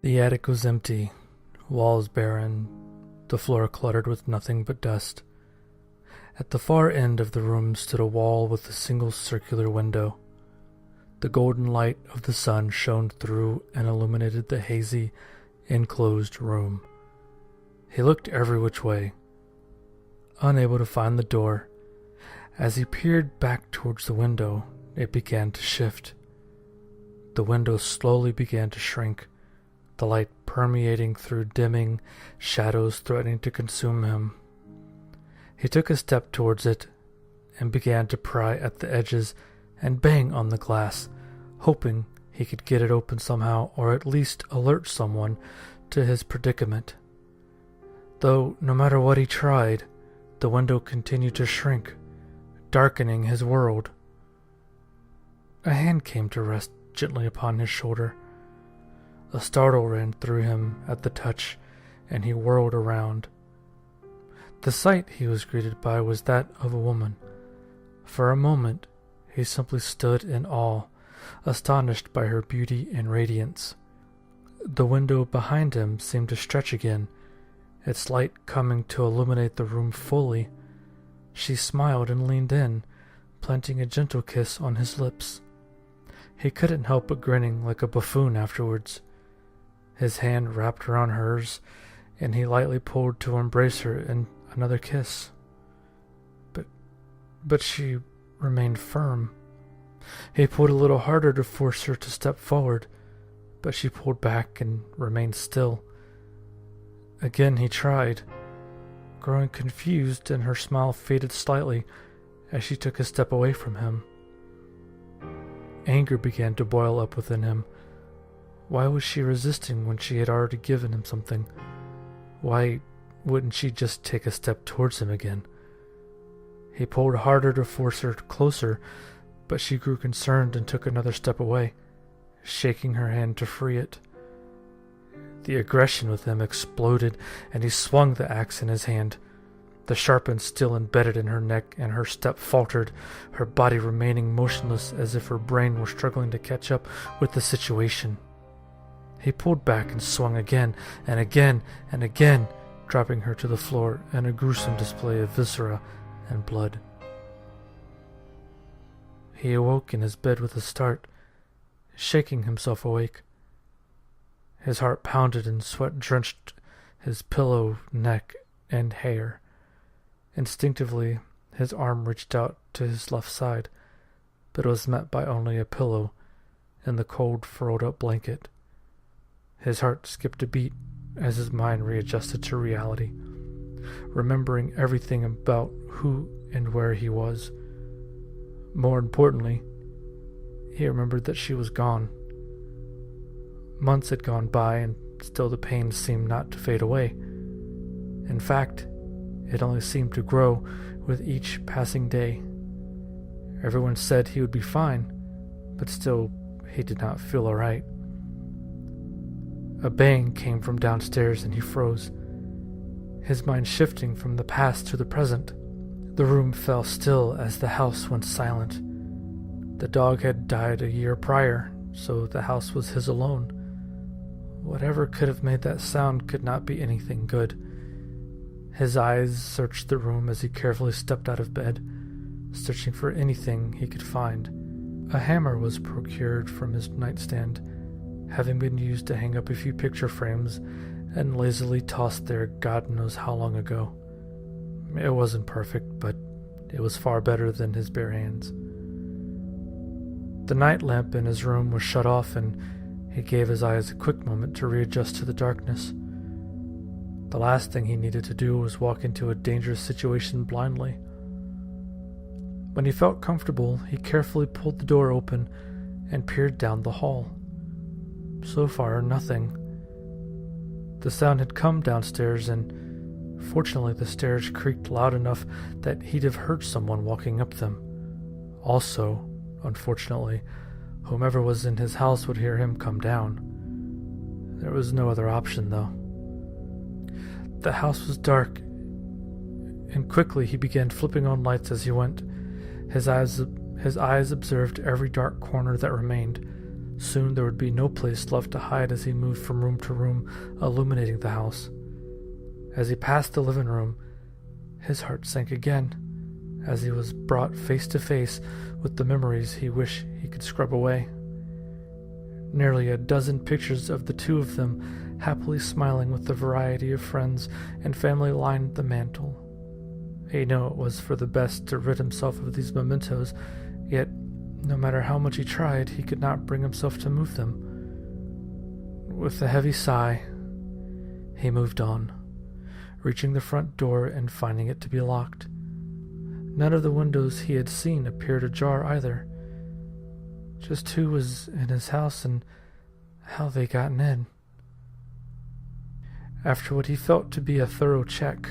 The attic was empty, walls barren, the floor cluttered with nothing but dust. At the far end of the room stood a wall with a single circular window. The golden light of the sun shone through and illuminated the hazy, enclosed room. He looked every which way, unable to find the door. As he peered back towards the window, it began to shift. The window slowly began to shrink, the light permeating through dimming shadows threatening to consume him. He took a step towards it and began to pry at the edges and bang on the glass, hoping he could get it open somehow or at least alert someone to his predicament. Though no matter what he tried, the window continued to shrink, darkening his world. A hand came to rest gently upon his shoulder. A startle ran through him at the touch, and he whirled around. The sight he was greeted by was that of a woman. For a moment, he simply stood in awe, astonished by her beauty and radiance. The window behind him seemed to stretch again, its light coming to illuminate the room fully. She smiled and leaned in, planting a gentle kiss on his lips. He couldn't help but grinning like a buffoon afterwards. His hand wrapped around hers, and he lightly pulled to embrace her in another kiss. But she remained firm. He pulled a little harder to force her to step forward, but she pulled back and remained still. Again he tried, growing confused, and her smile faded slightly as she took a step away from him. Anger began to boil up within him. Why was she resisting when she had already given him something? Why wouldn't she just take a step towards him again? He pulled harder to force her closer, but she grew concerned and took another step away, shaking her hand to free it. The aggression within him exploded, and he swung the axe in his hand. The sharp end still embedded in her neck, and her step faltered, her body remaining motionless as if her brain were struggling to catch up with the situation. He pulled back and swung again, and again, and again, dropping her to the floor in a gruesome display of viscera and blood. He awoke in his bed with a start, shaking himself awake. His heart pounded and sweat drenched his pillow, neck, and hair. Instinctively, his arm reached out to his left side, but it was met by only a pillow and the cold, furled-up blanket. His heart skipped a beat as his mind readjusted to reality, remembering everything about who and where he was. More importantly, he remembered that she was gone. Months had gone by, and still the pain seemed not to fade away. In fact, it only seemed to grow with each passing day. Everyone said he would be fine, but still he did not feel all right. A bang came from downstairs and he froze, his mind shifting from the past to the present. The room fell still as the house went silent. The dog had died a year prior, so the house was his alone. Whatever could have made that sound could not be anything good. His eyes searched the room as he carefully stepped out of bed, searching for anything he could find. A hammer was procured from his nightstand, having been used to hang up a few picture frames and lazily tossed there God knows how long ago. It wasn't perfect, but it was far better than his bare hands. The night lamp in his room was shut off, and he gave his eyes a quick moment to readjust to the darkness. The last thing he needed to do was walk into a dangerous situation blindly. When he felt comfortable, he carefully pulled the door open and peered down the hall. So far, nothing. The sound had come downstairs, and fortunately the stairs creaked loud enough that he'd have heard someone walking up them. Also, unfortunately, whomever was in his house would hear him come down. There was no other option, though. The house was dark, and quickly he began flipping on lights as he went. His eyes observed every dark corner that remained, Soon there would be no place left to hide as he moved from room to room, illuminating the house. As he passed the living room, his heart sank again, as he was brought face to face with the memories he wished he could scrub away. Nearly a dozen pictures of the two of them happily smiling with a variety of friends and family lined the mantel. He knew it was for the best to rid himself of these mementos, yet no matter how much he tried, he could not bring himself to move them. With a heavy sigh, he moved on, reaching the front door and finding it to be locked. None of the windows he had seen appeared ajar either. Just who was in his house and how they gotten in. After what he felt to be a thorough check,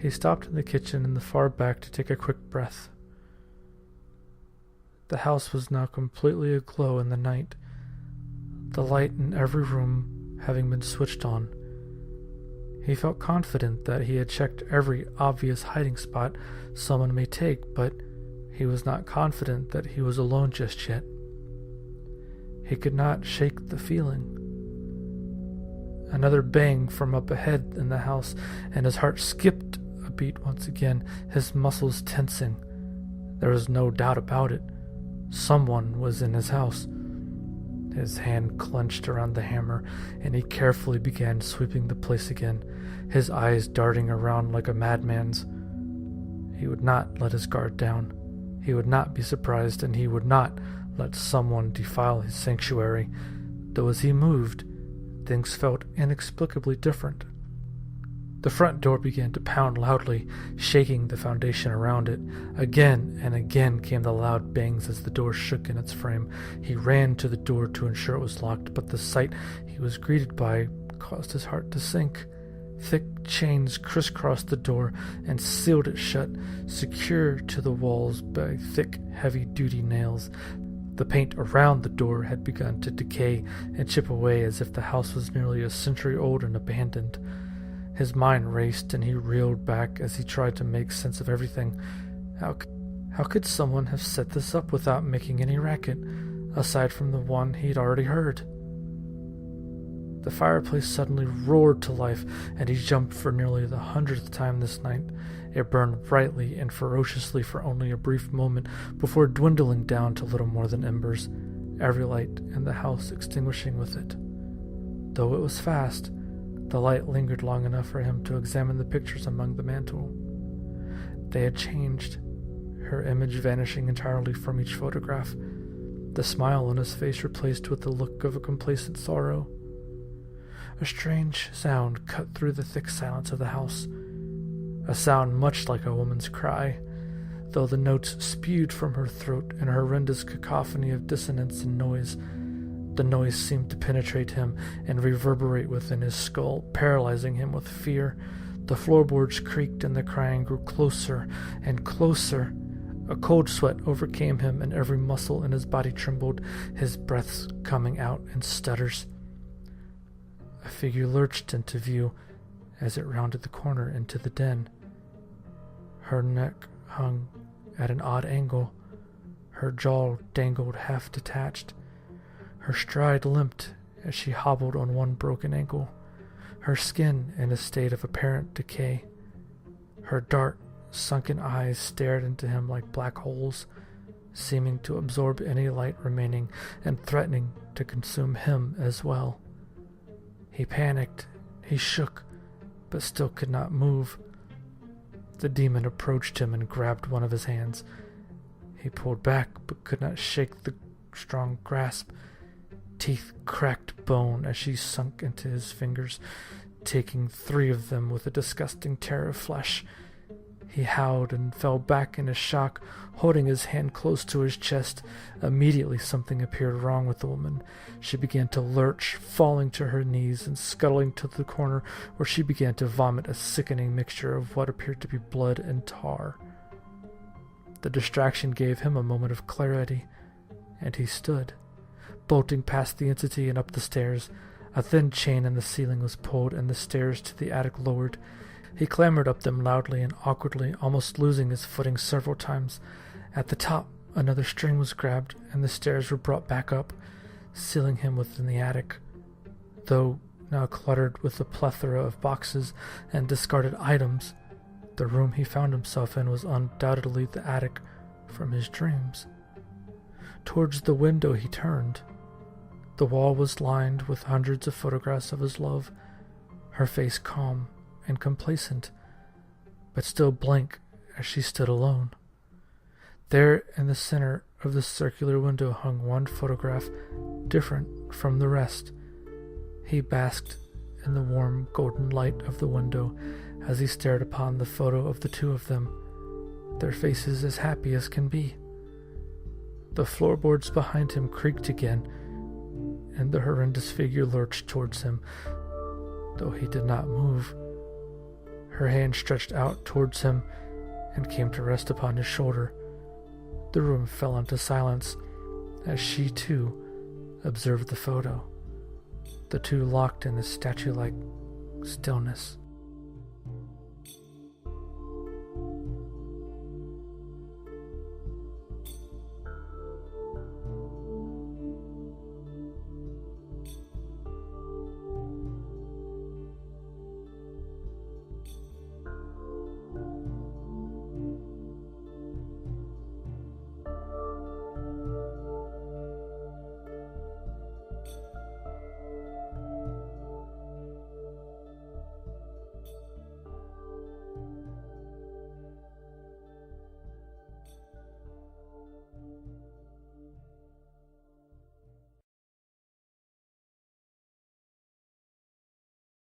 he stopped in the kitchen in the far back to take a quick breath. The house was now completely aglow in the night, the light in every room having been switched on. He felt confident that he had checked every obvious hiding spot someone may take, but he was not confident that he was alone just yet. He could not shake the feeling. Another bang from up ahead in the house, and his heart skipped a beat once again, his muscles tensing. There was no doubt about it. Someone was in his house. His hand clenched around the hammer, and he carefully began sweeping the place again, his eyes darting around like a madman's. He would not let his guard down. He would not be surprised, and he would not let someone defile his sanctuary, though as he moved, things felt inexplicably different. The front door began to pound loudly, shaking the foundation around it. Again and again came the loud bangs as the door shook in its frame. He ran to the door to ensure it was locked, but the sight he was greeted by caused his heart to sink. Thick chains crisscrossed the door and sealed it shut, secure to the walls by thick, heavy-duty nails. The paint around the door had begun to decay and chip away as if the house was nearly a century old and abandoned. His mind raced and he reeled back as he tried to make sense of everything. How could someone have set this up without making any racket, aside from the one he'd already heard? The fireplace suddenly roared to life, and he jumped for nearly the 100th time this night. It burned brightly and ferociously for only a brief moment before dwindling down to little more than embers, every light in the house extinguishing with it. Though it was fast, the light lingered long enough for him to examine the pictures among the mantel. They had changed, her image vanishing entirely from each photograph, the smile on his face replaced with the look of a complacent sorrow. A strange sound cut through the thick silence of the house, a sound much like a woman's cry, though the notes spewed from her throat in a horrendous cacophony of dissonance and noise. The noise seemed to penetrate him and reverberate within his skull, paralyzing him with fear. The floorboards creaked and the crying grew closer and closer. A cold sweat overcame him and every muscle in his body trembled, his breaths coming out in stutters. A figure lurched into view as it rounded the corner into the den. Her neck hung at an odd angle. Her jaw dangled half detached. Her stride limped as she hobbled on one broken ankle, her skin in a state of apparent decay. Her dark, sunken eyes stared into him like black holes, seeming to absorb any light remaining and threatening to consume him as well. He panicked, he shook, but still could not move. The demon approached him and grabbed one of his hands. He pulled back, but could not shake the strong grasp. Teeth cracked bone as she sunk into his fingers, taking 3 of them with a disgusting tear of flesh. He howled and fell back in his shock, holding his hand close to his chest. Immediately something appeared wrong with the woman. She began to lurch, falling to her knees and scuttling to the corner where she began to vomit a sickening mixture of what appeared to be blood and tar. The distraction gave him a moment of clarity, and he stood, bolting past the entity and up the stairs. A thin chain in the ceiling was pulled and the stairs to the attic lowered. He clambered up them loudly and awkwardly, almost losing his footing several times. At the top, another string was grabbed and the stairs were brought back up. sealing him within the attic. Though now cluttered with a plethora of boxes and discarded items, the room he found himself in was undoubtedly the attic from his dreams. Towards the window he turned. The wall was lined with hundreds of photographs of his love, her face calm and complacent, but still blank as she stood alone. There in the center of the circular window hung one photograph different from the rest. He basked in the warm golden light of the window as he stared upon the photo of the two of them, their faces as happy as can be. The floorboards behind him creaked again, and the horrendous figure lurched towards him, though he did not move. Her hand stretched out towards him and came to rest upon his shoulder. The room fell into silence as she, too, observed the photo, the two locked in a statue-like stillness.